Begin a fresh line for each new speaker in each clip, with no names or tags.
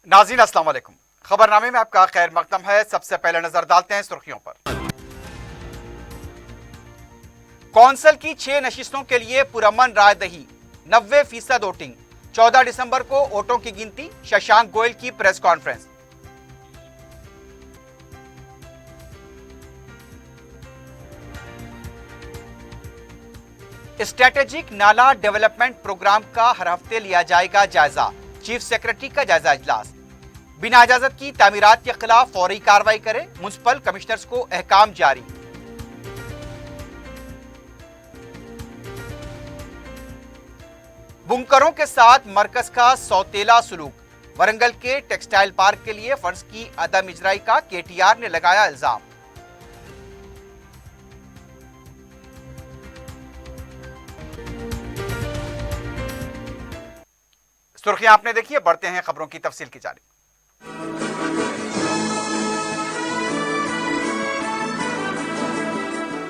नाज़रीन अस्सलाम वालेकुम। खबरनामे में आपका खैर मकदम है। सबसे पहले नजर डालते हैं सुर्खियों पर। कौंसिल की 6 नशिस्तों के लिए पुरअमन राय दही, 90% वोटिंग। 14 दिसंबर को वोटों की गिनती, शशांक गोयल की प्रेस कॉन्फ्रेंस। स्ट्रेटेजिक नाला डेवलपमेंट प्रोग्राम का हर हफ्ते लिया जाएगा जायजा, चीफ सेक्रेटरी का जायजा इजलास। बिना इजाजत की तामीरात के खिलाफ फौरी कार्रवाई करे, म्युनिसिपल कमिश्नर्स को अहकाम जारी। बुनकरों के साथ मरकज का सौतेला सलूक, वरंगल के टेक्सटाइल पार्क के लिए फंड्स की अदम इजराई का केटीआर ने लगाया इल्जाम। सुर्खियां आपने देखी है, बढ़ते हैं खबरों की तफसील की जानिब।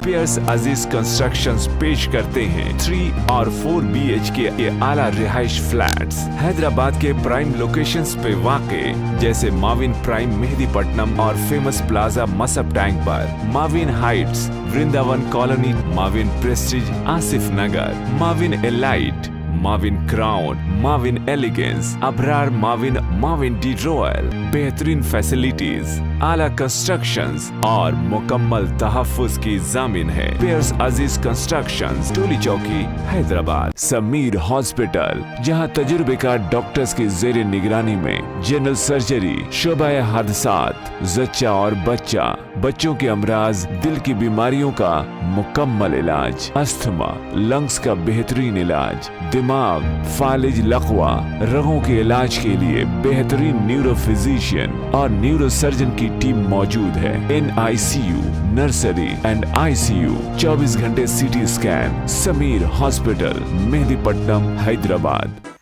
पियर्स अजीज कंस्ट्रक्शंस पेश करते हैं 3 और 4 BHK के आला रिहाइश फ्लैट्स हैदराबाद के प्राइम लोकेशंस पे वाक़े, जैसे माविन प्राइम मेहदीपट्टनम और फेमस प्लाजा मसब टैंक पर, Mavin heights Vrindavan colony, Mavin prestige Asif Nagar, Mavin elite, Mavin crown, Mavin elegance, Abrar Mavin, Mavin de royal. बेहतरीन फैसिलिटीज, आला कंस्ट्रक्शंस और मुकम्मल तहफ्फुज की जामिन है। पियर्स अजीज कंस्ट्रक्शंस, टोली चौकी, हैदराबाद। समीर हॉस्पिटल, जहां तजुर्बेकार डॉक्टर्स की जेर निगरानी में जनरल सर्जरी, शोबा हादसात, जच्चा और बच्चा, बच्चों के अमराज, दिल की बीमारियों का मुकम्मल इलाज, अस्थमा, लंग्स का बेहतरीन इलाज, दिमाग, फालिज, लकवा, रगों के इलाज के लिए बेहतरीन न्यूरो फिजिशियन और न्यूरो सर्जन की टीम मौजूद है। NICU, नर्सरी एंड ICU, 24 घंटे CT scan. Sameer hospital, Mehdipatnam, Hyderabad.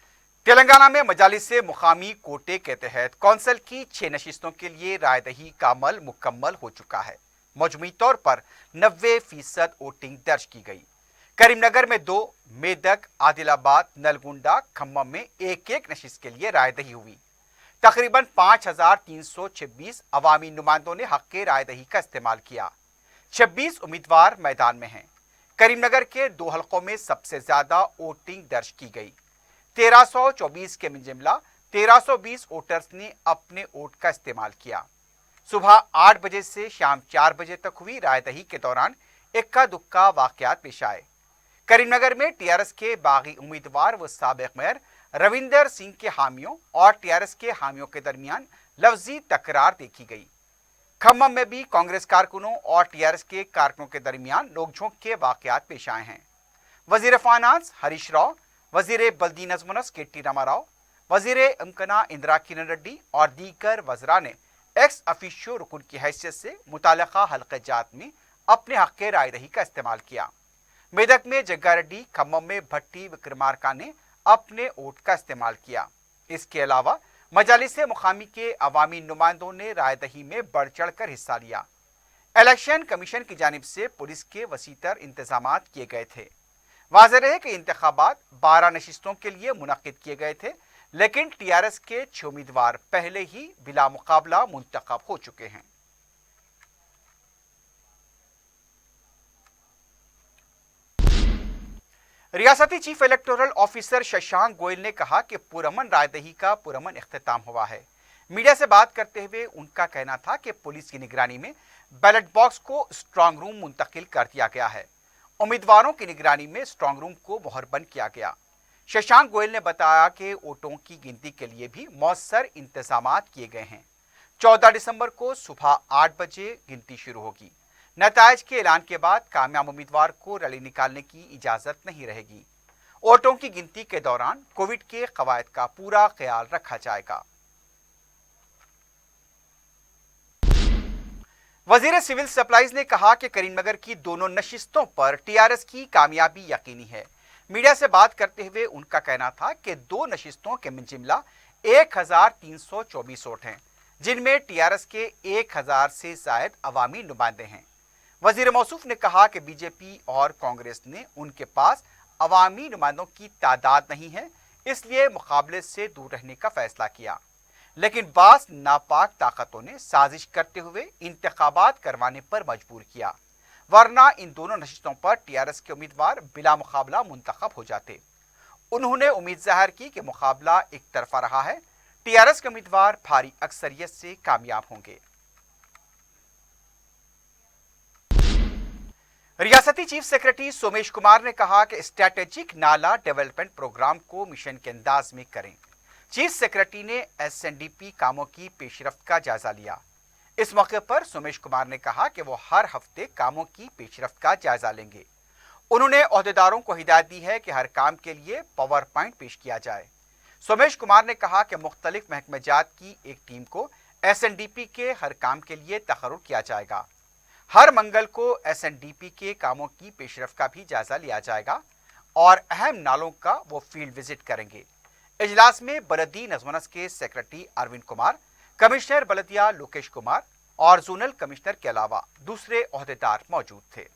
Telangana में मजालिस से मुकामी कोटे के तहत कौंसिल की 6 नशिस्तों के लिए रायदही का अमल मुकम्मल हो चुका है। मजमूई तौर पर 90% वोटिंग दर्ज की गई। करीमनगर में 2, मेदक, आदिलाबाद, नलगुंडा, खम्मम में एक नशिस्त के लिए रायदही हुई। तकरीबन 5326 अवामी नुमाइंदों ने हक के रायदही का इस्तेमाल किया। 26 उम्मीदवार मैदान में हैं। करीमनगर के 2 हलकों में सबसे ज्यादा वोटिंग दर्ज की गई। 1324 के मिंजमला 1320 वोटर्स ने अपने वोट का इस्तेमाल किया। सुबह 8 बजे से शाम 4 बजे तक हुई रायदही के दौरान इक्का दुक्का वाकयात पेश आए। करीमनगर में टीआरएस के बागी उम्मीदवार व साबिक मेयर रविंदर सिंह के हामियों और टीआरएस के हामियों के दरमियान लफ्जी तकरार देखी गई। खम्मम में भी कांग्रेस कारकुनों और टीआरएस के कारकुनों के दरमियान नोकझोंक के वाकयात पेश आए हैं। वजीर फाइनेंस हरीश राव, वजीर बल्दी नजमुनस KT रामाराव, वजीर इम्कना इंदिरा किरण रेड्डी और दीगर वज़रा ने एक्स अफिशियो रुकन की हैसियत से मुतालिका हल्के जात में अपने हक के रायदही का इस्तेमाल किया। मेदक में जग्गा रेड्डी, खम्मम में भट्टी विक्रमार्का ने अपने वोट का इस्तेमाल किया। इसके अलावा मजालिस मुकामी के अवामी नुमाइंदों ने रायदही में बढ़ चढ़ कर हिस्सा लिया। इलेक्शन कमीशन की जानिब से पुलिस के वसीतर इंतजाम किए गए थे। वाज़ेह रहे कि इंतखाबात 12 नशिस्तों के लिए मुनक्किद किए गए थे, लेकिन टीआरएस के 6 उम्मीदवार पहले ही बिला मुकाबला मुंतखब हो चुके हैं। रियासती chief electoral officer Shashank Goyal ने कहा कि पुरअमन रायदही का पुरअमन इख्तिताम हुआ है। मीडिया से बात करते हुए उनका कहना था कि पुलिस की निगरानी में बैलेट बॉक्स को स्ट्रांग रूम मुंतकिल कर दिया गया है। उम्मीदवारों की निगरानी में स्ट्रांग रूम को मोहरबंद किया गया। शशांक गोयल ने बताया कि वोटों की गिनती के लिए भी मौसर इंतजाम किए गए हैं। 14 दिसंबर को सुबह 8 बजे गिनती शुरू होगी। नताइज के ऐलान के बाद कामयाब उम्मीदवार को रैली निकालने की इजाजत नहीं रहेगी। वोटों की गिनती के दौरान कोविड के कवायद का पूरा ख्याल रखा जाएगा। वजीर सिविल सप्लाईज ने कहा कि करीमनगर की दोनों नशिस्तों पर टीआरएस की कामयाबी यकीनी है। मीडिया से बात करते हुए उनका कहना था कि 2 नशिस्तों के मिंजिमला 1324 वोट हैं, जिनमें टीआरएस के 1000 से जायद अवामी नुमाइंदे हैं। वजीर मौसूफ ने कहा कि बीजेपी और कांग्रेस ने उनके पास अवामी नुमाइंदों की तादाद नहीं है, इसलिए मुकाबले से दूर रहने का फैसला किया। लेकिन बास नापाक ताकतों ने साजिश करते हुए इंतखाबात करवाने पर मजबूर किया, वरना इन दोनों नशिस्तों पर टीआरएस के उम्मीदवार बिला मुकाबला मुंतखब हो जाते। उन्होंने उम्मीद जाहिर की कि मुकाबला एक तरफा रहा है, टीआरएस के उम्मीदवार भारी अक्सरियत से कामयाब होंगे। रियासती चीफ सेक्रेटरी सोमेश कुमार ने कहा कि स्ट्रैटेजिक नाला डेवलपमेंट प्रोग्राम को मिशन के अंदाज में करें। चीफ सेक्रेटरी ने एसएनडीपी कामों की पेशरफ्त का जायजा लिया। इस मौके पर सोमेश कुमार ने कहा कि वो हर हफ्ते कामों की पेशरफ्त का जायजा लेंगे। उन्होंने ओहदेदारों को हिदायत दी है कि हर काम के लिए पावर पॉइंट पेश किया जाए। सोमेश कुमार ने कहा कि मुख्तलिफ महकमेजात की एक टीम को एसएनडीपी के हर काम के लिए तकर्रुर किया जाएगा। हर मंगल को एसएनडीपी के कामों की पेशरफ्त का भी जायजा लिया जाएगा और अहम नालों का वो फील्ड विजिट करेंगे। इजलास में बलदी नज़्म के सेक्रेटरी अरविंद कुमार, कमिश्नर बलदिया लोकेश कुमार और जोनल कमिश्नर के अलावा दूसरे ओहदेदार मौजूद थे।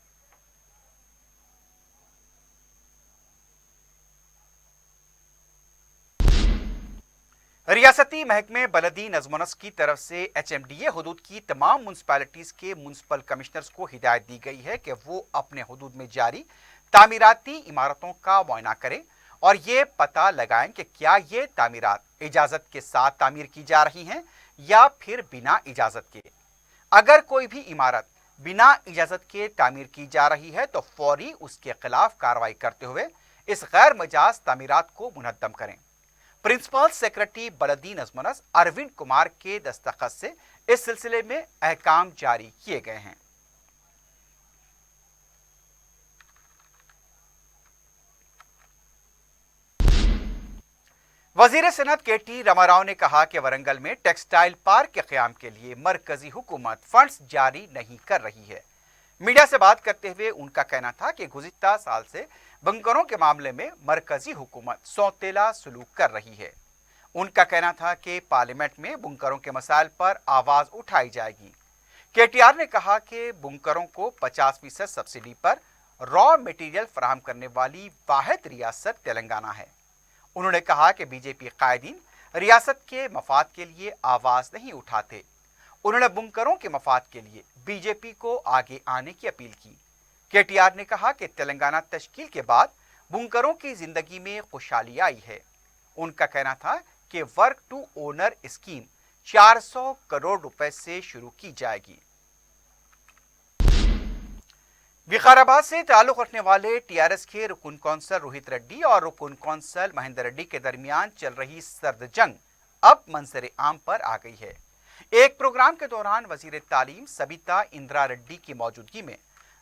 रियासती महकमे बलदी नज़्म की तरफ से एचएमडीए हुदूद की तमाम म्युनिसिपैलिटीज के म्युनिसिपल कमिश्नर्स को हिदायत दी गई है कि वो अपने हुदूद में जारी तामीराती इमारतों का मुआयना करें और ये पता लगाएं कि क्या ये तामीरात इजाजत के साथ तामीर की जा रही हैं या फिर बिना इजाजत के। अगर कोई भी इमारत बिना इजाजत के तामीर की जा रही है तो फौरी उसके खिलाफ कार्रवाई करते हुए इस गैर मजाज तामीरात को मुनद्दम करें। प्रिंसिपल सेक्रेटरी बलदी नज़्म अरविंद कुमार के दस्तखत से इस सिलसिले में अहकाम जारी किए गए हैं। वजीर सनत केटी रामाराव ने कहा कि वरंगल में टेक्सटाइल पार्क के क़याम के लिए मरकजी हुकूमत फंड्स जारी नहीं कर रही है। मीडिया से बात करते हुए उनका कहना था कि गुज़िश्ता साल से बंकरों के मामले में मरकजी हुकूमत सौतेला सलूक कर रही है। उनका कहना था कि पार्लियामेंट में बुनकरों के मसाइल पर आवाज़ उठाई जाएगी। केटीआर ने कहा कि बुनकरों को 50% सब्सिडी पर रॉ मटेरियल फराहम करने वाली वाहिद रियासत तेलंगाना है। उन्होंने कहा कि बीजेपी कायदीन रियासत के मफाद के लिए आवाज़ नहीं उठाते। उन्होंने बुनकरों के मफाद के लिए बीजेपी को आगे आने की अपील की। केटीआर ने कहा कि तेलंगाना तश्कील के बाद बुनकरों की जिंदगी में खुशहाली आई है। उनका कहना था कि work to owner scheme 400 crore रुपए से शुरू की जाएगी। विकाराबाद से ताल्लुक रखने वाले टीआरएस के रुकन कौंसल रोहित रेड्डी और रुकन कौंसल महेंद्र रेड्डी के दरमियान चल रही सर्द जंग अब मंजर आम पर आ गई है। एक प्रोग्राम के दौरान वजीर तालीम सबिता इंदिरा रेड्डी की मौजूदगी में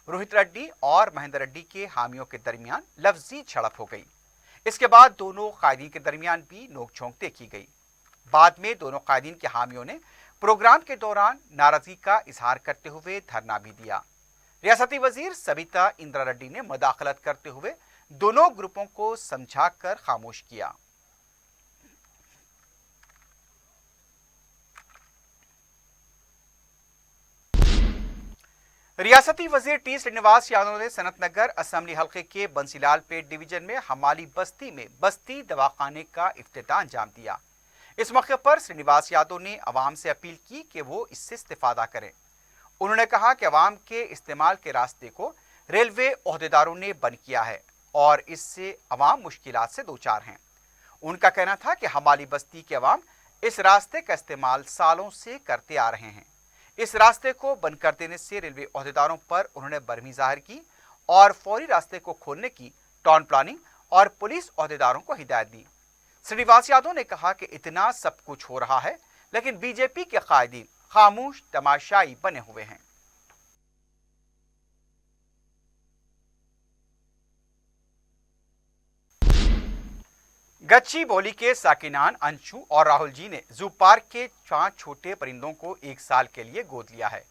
रोहित रेड्डी और महेंद्र रेड्डी के हामियों के दरमियान लफ्जी झड़प हो गई। इसके बाद दोनों कायदीन के दरमियान भी नोकझोंक देखी गई। बाद में दोनों कायदीन के हामियों ने प्रोग्राम के दौरान नाराजगी का इजहार करते हुए धरना भी दिया। रियासती वजीर सबिता इंदिरा रेड्डी ने मदाखलत करते हुए दोनों ग्रुपों को समझाकर खामोश किया। रियासती वजीर टी श्रीनिवास यादव ने सनत नगर असेंबली हल्के के बंसीलाल पेट डिवीजन में हमाली बस्ती में बस्ती दवाखाने का इफ्तिताह अंजाम दिया। इस मौके पर श्रीनिवास यादव ने अवाम से अपील की कि वो इससे इस्तिफादा करें। उन्होंने कहा कि अवाम के इस्तेमाल के रास्ते को रेलवे ओहदेदारों ने बंद किया है और इससे अवाम मुश्किलात से दो चार हैं। उनका कहना था कि हमाली बस्ती के अवाम इस रास्ते का इस्तेमाल सालों से करते आ रहे हैं। इस रास्ते को बंद कर देने से रेलवे ओहदेदारों पर उन्होंने बरहमी जाहिर की और फौरी रास्ते को खोलने की टाउन प्लानिंग और पुलिस ओहदेदारों को हिदायत दी। श्रीनिवास यादव ने कहा कि इतना सब कुछ हो रहा है लेकिन बीजेपी के कायदीन खामोश तमाशाई बने हुए हैं। गच्ची बोली के साकिनान अंशु और राहुल जी ने जू पार्क के 5 छोटे परिंदों को 1 साल के लिए गोद लिया है।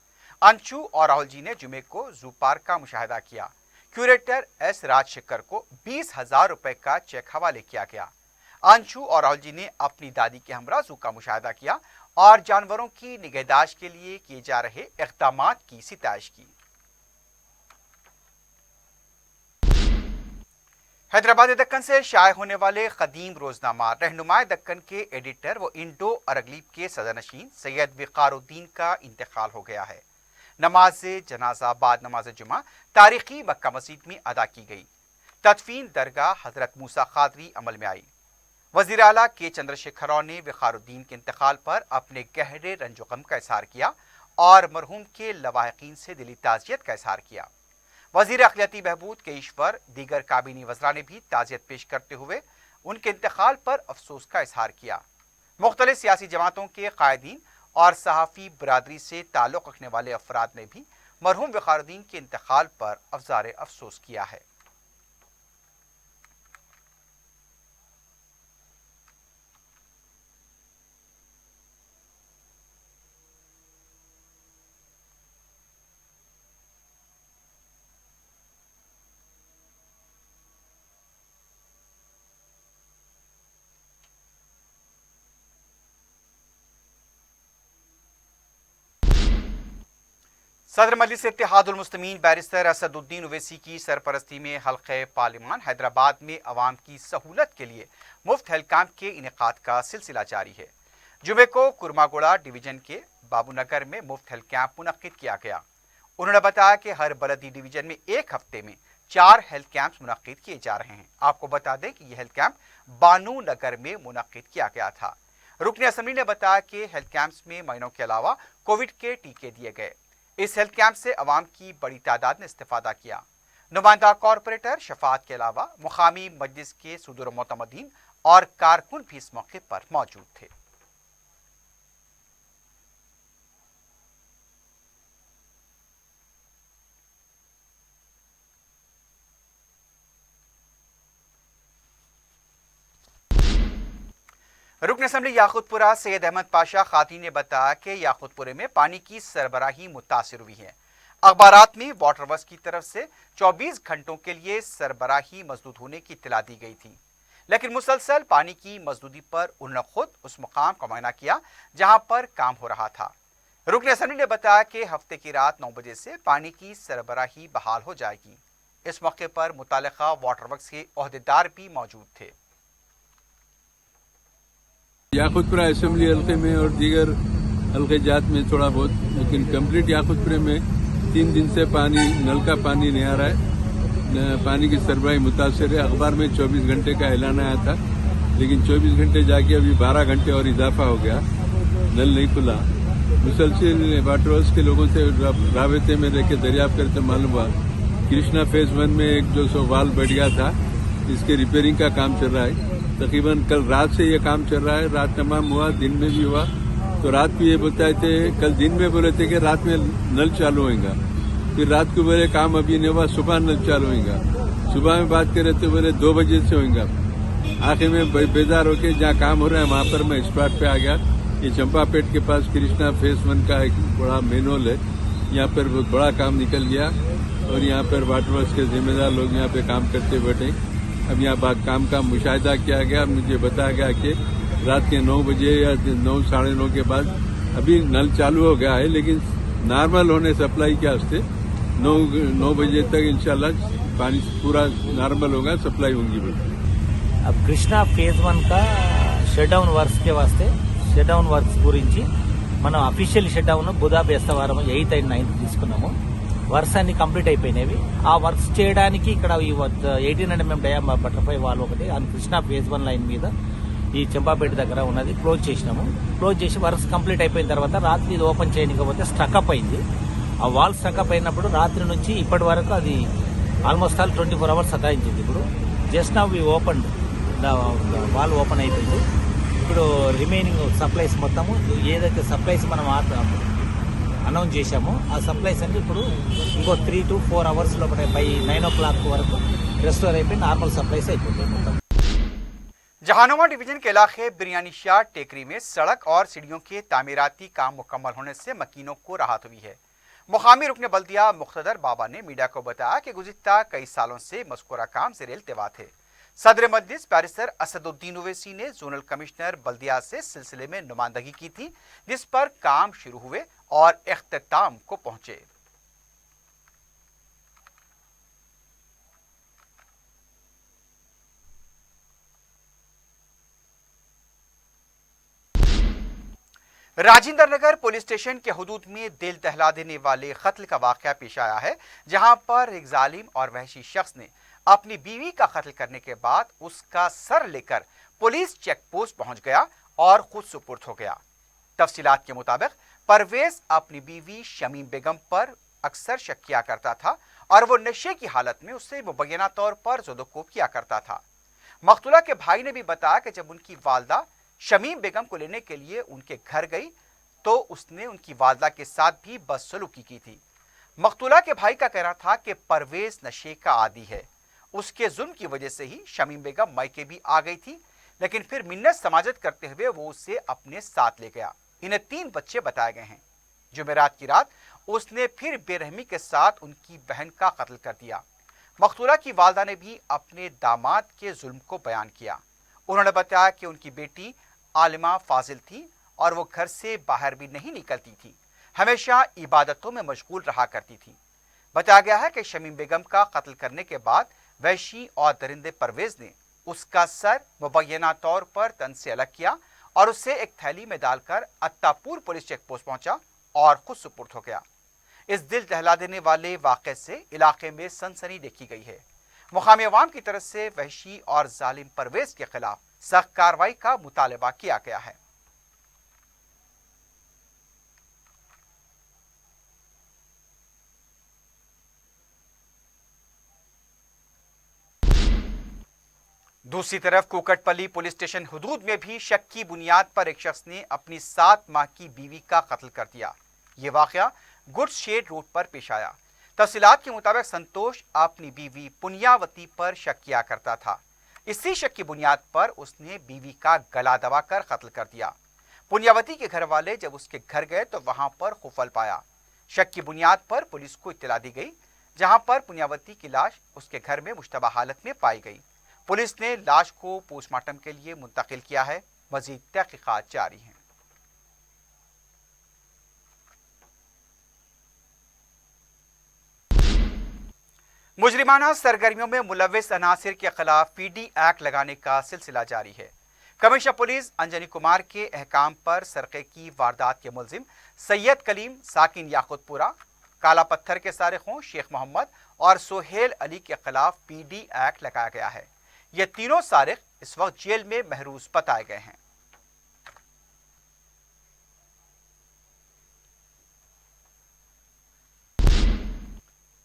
अंशु और राहुल जी ने जुमे को जू पार्क का मुशाहिदा किया। क्यूरेटर एस राजशेखर को 20,000 रुपए का चेक हवाले किया गया। अंशु और राहुल जी ने अपनी दादी के हमरा जू का मुशाहिदा किया और जानवरों की निगहदाश्त के लिए किए जा रहे इक़दामात की सिताइश की। हैदराबाद दक्कन से शाये होने वाले कदीम रोजनामा रहनुमाए दक्कन के एडिटर व इंडो अरगलीब के सदरनशीन सैयद विकारुद्दीन का इंतकाल हो गया है। नमाज जनाजा बाद नमाज जुमा तारीखी मक्का मस्जिद में अदा की गई। तदफीन दरगाह हजरत मूसा खादरी अमल में आई। वजीर आला के चंद्रशेखर राव ने विकारुद्दीन के इंतकाल पर अपने गहरे रंजो गम का इजहार किया और मरहूम के लवाहिकीन से दिली ताज़ियत का इजहार किया। वजीर अखिलती बहबूद के ईश्वर दीगर काबीनी वज़रा ने भी ताज़ियत पेश करते हुए उनके इंतकाल पर अफसोस का इजहार किया। मुख्तलिफ सियासी जमातों के कायदीन और सहाफ़ी बरादरी से ताल्लुक़ रखने वाले अफराद ने भी मरहूम विकारुद्दीन के इंतकाल पर अफजार अफसोस किया है। सदर मजलिस इत्तेहादुल मुस्लिमीन बैरिस्टर असदुद्दीन ओवैसी की सरपरस्ती में हल्क़े पार्लिमान हैदराबाद में अवाम की सहूलत के लिए मुफ्त हेल्थ कैंप के इनेकाद का सिलसिला जारी है। जुमे को कुरमागोड़ा डिवीजन के बाबूनगर में मुफ्त हेल्थ कैंप मुनक्किद किया गया। उन्होंने बताया कि हर बलदी डिवीजन में एक हफ्ते में 4 हेल्थ कैंप्स मुनक्किद किए जा रहे हैं। आपको बता दें कि यह हेल्थ कैंप बानू नगर में मुनक्किद किया गया था। रुकन असम्बली ने बताया कि हेल्थ कैंप्स में महीनों के अलावा कोविड के टीके दिए गए। इस हेल्थ कैंप से अवाम की बड़ी तादाद ने इस्तेफादा किया। नुमाइंदा कॉरपोरेटर शफात के अलावा मुकामी मजलिस के सुदूर मोतमदीन और कारकुन भी इस मौके पर मौजूद थे। रुकन असम्बली याकुतपुरा सैयद अहमद पाशा खाती ने बताया कि याकुतपुरे में पानी की सरबराही मुतासिर हुई है। अखबारात में वाटर वर्क्स की तरफ से 24 घंटों के लिए सरबराही मजदूद होने की इत्तला दी गई थी, लेकिन मुसलसल पानी की मजदूदी पर उन्होंने खुद उस मुकाम का मुआयना किया जहां पर काम हो रहा था। रुकन असम्बली ने बताया कि हफ्ते की रात 9 बजे से पानी की सरबराही बहाल हो जाएगी। इस मौके पर मुतालिका वाटर वर्क्स के ओहदेदार भी मौजूद थे।
याकुतपुरा असेंबली हल्के में और दीगर हल्के जात में थोड़ा बहुत, लेकिन कंप्लीट याकुतपुरे में 3 दिन से नल का पानी नहीं आ रहा है। पानी की सरबराही मुतासर है। अखबार में 24 घंटे का ऐलान आया था, लेकिन 24 घंटे जाके अभी 12 घंटे और इजाफा हो गया, नल नहीं खुला। मुसलसल वाटर वर्क्स के लोगों से राबते में रह के दरियाफ्त करते मालूम हुआ कृष्णा फेज 1 में एक जो वाल्व बढ़ गया था, इसके रिपेयरिंग का काम चल रहा है। तकरीबन कल रात से ये काम चल रहा है। रात तमाम हुआ, दिन में भी हुआ। तो रात को ये बताए थे, कल दिन में बोले थे कि रात में नल चालू होगा, फिर रात को बोले काम अभी नहीं हुआ, सुबह नल चालू होगा। सुबह में बात करे तो बोले 2 बजे से होगा। आखिर में बेजार होके जहाँ काम हो रहा है वहाँ पर मैं स्पॉट पे आ गया। ये चंपापेट के पास कृष्णा फेज 1 का एक बड़ा मेन होल है, यहाँ पर बहुत बड़ा काम निकल गया और यहाँ पर वाटर वर्क्स के जिम्मेदार लोग यहाँ पे काम करते बैठे। अब यहाँ काम का मुशाहिदा किया गया। मुझे बताया गया कि रात के 9 बजे या 9 साढ़े 9 के बाद अभी नल चालू हो गया है, लेकिन नॉर्मल होने सप्लाई के वास्ते 9 बजे तक इंशाल्लाह पानी पूरा नॉर्मल होगा, सप्लाई होंगी।
अब कृष्णा फेज 1 का షట్ డౌన్ వర్క్స్ के वास्ते షట్ డౌన్ వర్క్స్ గురించి మనం official shut down Budha బేస్తవారం 8 and 9 తీసుకున్నాము. వర్క్స్ అన్ని కంప్లీట్ అయిపోయినవి. ఆ వర్క్స్ చేయడానికి ఇక్కడ ఈ 1800 mm డయా బటర్ఫ్లై వాల్ ఒకటి కృష్ణా ఫేజ్ 1 లైన్ మీద ఈ చెంపాపేట దగ్గర ఉన్నది క్లోజ్ చేసినాము. క్లోజ్ చేసి వర్క్స్ కంప్లీట్ అయిపోయిన తర్వాత రాత్రి ఇది ఓపెన్ చేయకపోతే స్టక్అప్ అయింది. ఆ వాల్ స్టక్అప్ అయినప్పుడు రాత్రి నుంచి ఇప్పటి వరకు అది ఆల్మోస్ట్ ఆల్ 24 అవర్స్ సతాయించింది. ఇప్పుడు just now we open wall open అయిపోయింది. ఇప్పుడు రిమైనింగ్ సప్లైస్ మొత్తము ఏదైతే సప్లైస్ మనం అనౌన్స్ చేశామో ఆ సప్లైస్ అన్ని ఇప్పుడు ఇంకో 3 to 4 అవర్స్ లోపల బై 9 o'clock వరకు రెస్టోర్ అయిపోయి నార్మల్ సప్లైస్ అయిపోతాయి మొత్తం.
जहानुमा डिवीजन के इलाके बिरयानी शाह टेकरी में सड़क और सीढ़ियों के तामीराती काम मुकम्मल होने से मकीनों को राहत हुई है। मुकामी रुकन बल्दिया मुख्तदर बाबा ने मीडिया को बताया कि गुज़िश्ता कई सालों से मज़कूरा काम ज़ेर इल्तिवा थे। सदर मजलिस बैरिस्टर असदुद्दीन ओवैसी ने जोनल कमिश्नर बल्दिया से सिलसिले में नुमाइंदगी की थी, जिस पर काम शुरू हुए और इख्तिताम को पहुंचे। राजेंद्र नगर पुलिस स्टेशन के हुदूद में दिल दहला देने वाले कत्ल का वाकया पेश आया है, जहां पर एक जालिम और वहशी शख्स ने अपनी बीवी का कत्ल करने के बाद उसका सर लेकर पुलिस चेक पोस्ट पहुंच गया और खुद सुपुर्द हो गया। तफसीलात के मुताबिक परवेज अपनी बीवी शमीम बेगम पर अक्सर शक किया करता था और वो नशे की हालत में उससे मुबैना तौर पर ज़ोदोकोब किया करता था। मकतूला के भाई ने भी बताया कि जब उनकी वालदा शमीम बेगम को लेने के लिए उनके घर गई तो उसने उनकी वालदा के साथ भी बदसलूकी की थी। मकतूला के भाई का कहना था कि परवेज नशे का आदी है, उसके जुल्म की वजह से ही शमीम बेगम मायके भी आ गई थी, लेकिन फिर मिन्नत समाजत करते हुए वो उसे अपने साथ ले गया। इन्हें 3 बच्चे बताए गए हैं। जुमेरात की रात उसने फिर बेरहमी के साथ उनकी बहन का कत्ल कर दिया। मकतूला की वालदा ने भी अपने दामाद के जुल्म को बयान किया। उन्होंने बताया कि उनकी बेटी आलिमा फाजिल थी और वो घर से बाहर भी नहीं निकलती थी, हमेशा इबादतों में मशगूल रहा करती थी। बताया गया है कि शमीम बेगम का कत्ल करने के बाद वहशी और दरिंदे परवेज ने उसका सर मुबैना तौर पर तन से अलग किया और उसे एक थैली में डालकर अत्तापुर पुलिस चेक पोस्ट पहुंचा और खुद सुपुर्द हो गया। इस दिल दहला देने वाले वाक़े से इलाके में सनसनी देखी गई है। मुकामी अवाम की तरफ से वहशी और जालिम परवेज के खिलाफ सख्त कार्रवाई का मुतालबा किया गया है। दूसरी तरफ कुकटपल्ली पुलिस स्टेशन हुदूद में भी शक की बुनियाद पर एक शख्स ने अपनी 7 माह की बीवी का कत्ल कर दिया। ये वाकया गुड्स शेड रोड पर पेश आया। तफसीलात के मुताबिक संतोष अपनी बीवी पुनियावती पर शक किया करता था। इसी शक की बुनियाद पर उसने बीवी का गला दबाकर कत्ल कर दिया। पुनियावती के घर वाले जब उसके घर गए तो वहां पर खुफल पाया। शक की बुनियाद पर पुलिस को इत्तला दी गई, जहां पर पुनियावती की लाश उसके घर में मुश्तबा हालत में पाई गई। पुलिस ने लाश को पोस्टमार्टम के लिए मुंतकिल किया है। मजीद तहकीकात जारी हैं। मुजरिमाना सरगर्मियों में मुलव्विस अनासिर के खिलाफ पीडी एक्ट लगाने का सिलसिला जारी है। कमिश्नर पुलिस अंजनी कुमार के अहकाम पर सरके की वारदात के मुलजिम सैयद कलीम साकिन याकुतपुरा, काला पत्थर के सारिखों शेख मोहम्मद और सोहेल अली के खिलाफ पीडी एक्ट लगाया गया है। ये तीनों सारिक इस वक्त जेल में महरूज बताए गए हैं।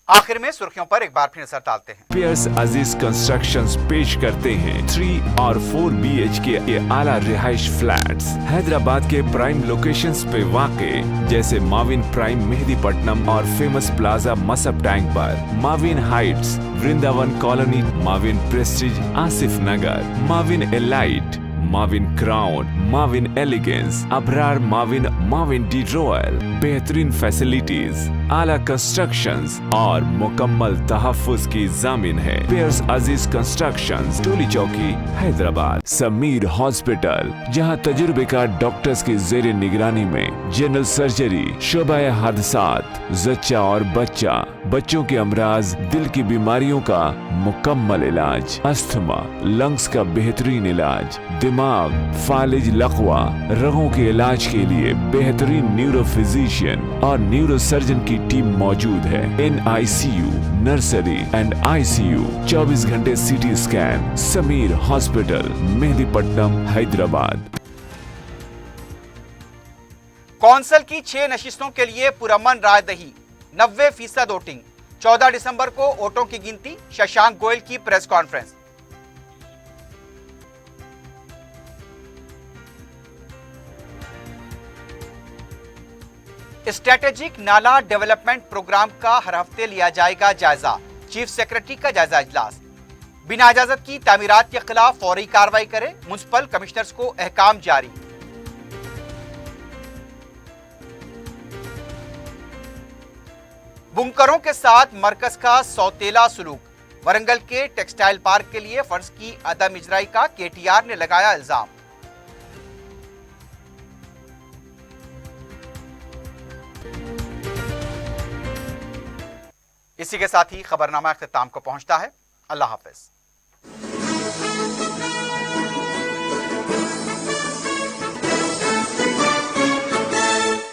आखिर में सुर्खियों पर एक बार फिर नजर डालते हैं।
पियर्स अजीज कंस्ट्रक्शंस पेश करते हैं 3 और 4 BHK के आला रिहाइश फ्लैट्स हैदराबाद के प्राइम लोकेशंस पे वाक़े, जैसे माविन प्राइम मेहदीपट्टनम और फेमस प्लाजा मसब टैंक पर, Mavin heights Vrindavan colony, Mavin prestige Asif Nagar, Mavin elite, Mavin crown, Mavin elegance, Abrar Mavin, Mavin de royal, बेहतरीन फैसिलिटीज, आला कंस्ट्रक्शंस और मुकम्मल तहफ्फुज की जामिन है। पियर्स अजीज कंस्ट्रक्शंस, टोली चौकी, हैदराबाद। समीर हॉस्पिटल, जहां तजुर्बेकार डॉक्टर्स की जेर निगरानी में जनरल सर्जरी, शोबाए हादसात, जच्चा और बच्चा, बच्चों के अमराज, दिल की बीमारियों का मुकम्मल इलाज, अस्थमा, लंग्स का बेहतरीन इलाज, दिमाग, फालिज, लकवा, रगों के इलाज के लिए बेहतरीन न्यूरो फिजिशियन और न्यूरो सर्जन की टीम मौजूद है। NICU, नर्सरी एंड ICU, 24 घंटे CT scan. Sameer hospital, Mehdipatnam, Hyderabad.
Council की 6 नशिस्तों के लिए पुरअमन रायदही, 90% वोटिंग। 14 दिसंबर को वोटों की गिनती, शशांक गोयल की प्रेस कॉन्फ्रेंस। स्ट्रेटेजिक नाला डेवलपमेंट प्रोग्राम का हर हफ्ते लिया जाएगा जायजा, चीफ सेक्रेटरी का जायजा इजलास। बिना इजाजत की तामीरात के खिलाफ फौरी कार्रवाई करें, म्युनिसिपल कमिश्नर्स को अहकाम जारी। बुनकरों के साथ मरकज का सौतेला सुलूक, वरंगल के टेक्सटाइल पार्क के लिए फंड्स की अदम इजराई का KTR ने लगाया इल्जाम। इसी के साथ ही खबरनामा इख्तिताम को पहुंचता है। अल्लाह हाफिज।